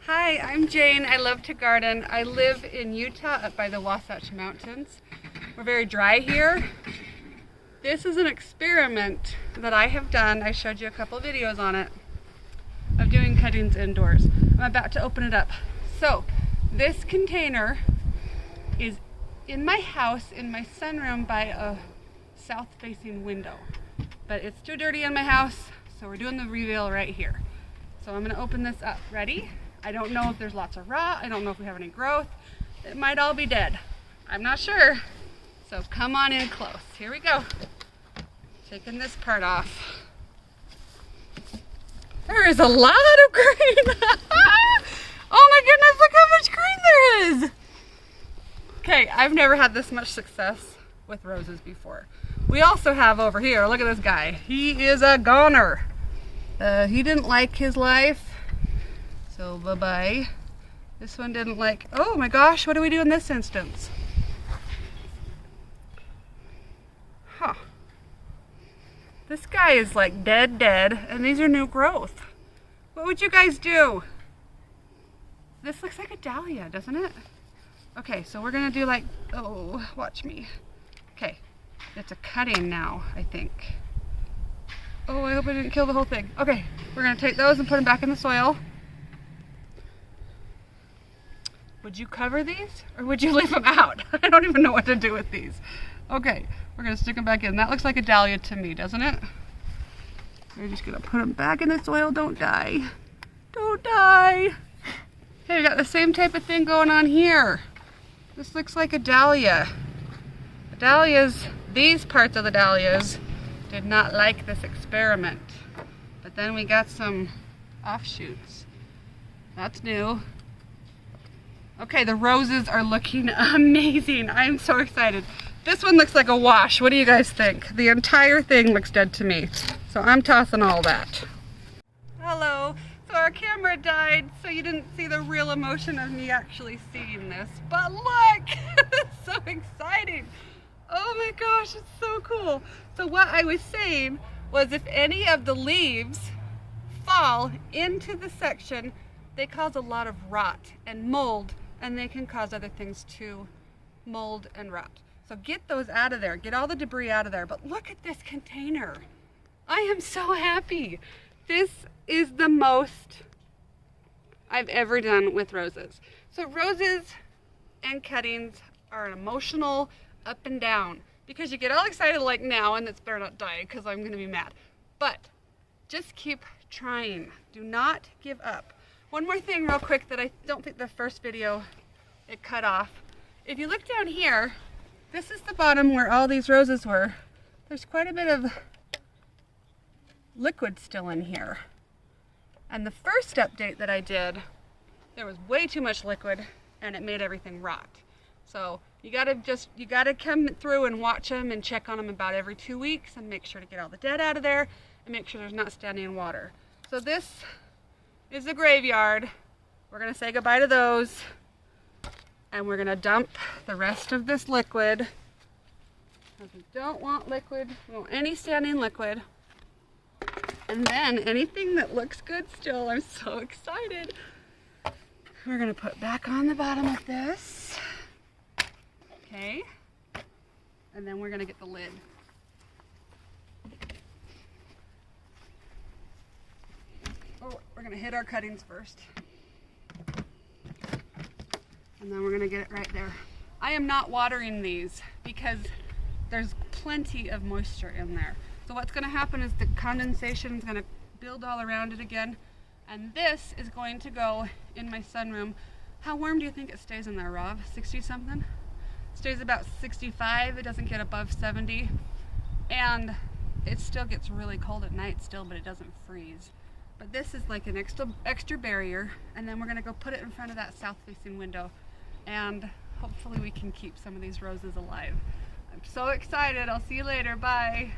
Hi, I'm Jane. I love to garden. I live in Utah up by the Wasatch Mountains. We're very dry here. This is an experiment that I have done. I showed you a couple videos on it of doing cuttings indoors. I'm about to open it up. So this container is in my house in my sunroom by a south-facing window, but it's too dirty in my house, so we're doing the reveal right here. So I'm going to open this up. Ready? I don't know if there's lots of rot. I don't know if we have any growth. It might all be dead. I'm not sure. So come on in close. Here we go. Taking this part off. There is a lot of green. Oh my goodness, look how much green there is. Okay, I've never had this much success with roses before. We also have over here, look at this guy. He is a goner. He didn't like his life. So bye-bye. This one didn't like, oh my gosh, what do we do in this instance? Huh. This guy is like dead, and these are new growth. What would you guys do? This looks like a dahlia, doesn't it? Okay, so we're gonna do like, oh, watch me. Okay, it's a cutting now, I think. Oh, I hope I didn't kill the whole thing. Okay, we're gonna take those and put them back in the soil. Would you cover these or would you leave them out? I don't even know what to do with these. Okay, we're gonna stick them back in. That looks like a dahlia to me, doesn't it? We're just gonna put them back in the soil. Don't die. Don't die. Hey, we got the same type of thing going on here. This looks like a dahlia. The dahlias, these parts of the dahlias did not like this experiment. But then we got some offshoots. That's new. Okay, the roses are looking amazing. I'm so excited. This one looks like a wash. What do you guys think? The entire thing looks dead to me. So I'm tossing all that. Hello. So our camera died, so you didn't see the real emotion of me actually seeing this. But look, it's so exciting. Oh my gosh, it's so cool. So what I was saying was if any of the leaves fall into the section, they cause a lot of rot and mold, and they can cause other things to mold and rot. So get those out of there, get all the debris out of there. But look at this container. I am so happy. This is the most I've ever done with roses. So roses and cuttings are an emotional up and down because you get all excited like now, and it's better not die because I'm gonna be mad. But just keep trying. Do not give up. One more thing real quick that I don't think the first video it cut off. If you look down here, this is the bottom where all these roses were. There's quite a bit of liquid still in here. And the first update that I did, there was way too much liquid and it made everything rot. So you gotta come through and watch them and check on them about every 2 weeks and make sure to get all the dead out of there and make sure there's not standing water. So this is the graveyard. We're gonna say goodbye to those and we're gonna dump the rest of this liquid because we don't want liquid, we don't want any standing liquid. And then anything that looks good still, I'm so excited. We're gonna put back on the bottom of this. Okay, and then we're gonna get the lid. Oh, we're gonna hit our cuttings first. And then we're gonna get it right there. I am not watering these because there's plenty of moisture in there. So what's gonna happen is the condensation is gonna build all around it again. And this is going to go in my sunroom. How warm do you think it stays in there, Rob? 60 something? Stays about 65, it doesn't get above 70. And it still gets really cold at night still, but it doesn't freeze. But this is like an extra barrier, and then we're gonna go put it in front of that south-facing window, and hopefully we can keep some of these roses alive. I'm so excited. I'll see you later. Bye.